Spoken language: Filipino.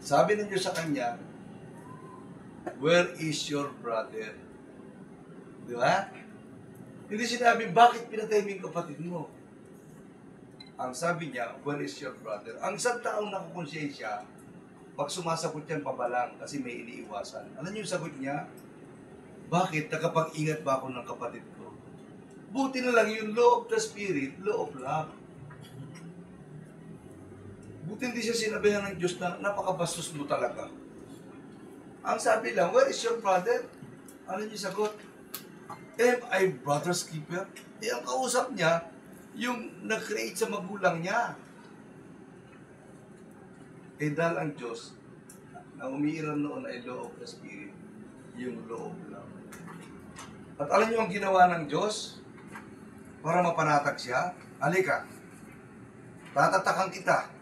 Sabi ng Diyos sa kanya, where is your brother? Di ba? Hindi sinabi, bakit pinatay mo yung kapatid mo? Ang sabi niya, where is your brother? Ang isang taong nakukonsensya, pag sumasagot yan, pabalang kasi may iniiwasan. Alam niyo yung sagot niya? Bakit? Nakapag-ingat ba ako ng kapatid ko? Buti na lang yung law of the spirit, law of love. Buti hindi siya sinabihan ng Diyos na napakabastos mo talaga. Ang sabi lang, where is your brother? Ano niyo sagot? Am I brother's keeper? Ang kausap niya, yung nag-create sa magulang niya. Dahil ang Diyos, ang umiiral noon ay law of the spirit, yung law of love. At alam niyo ang ginawa ng Diyos? Para mapanatag siya, halika, tatatakan kita.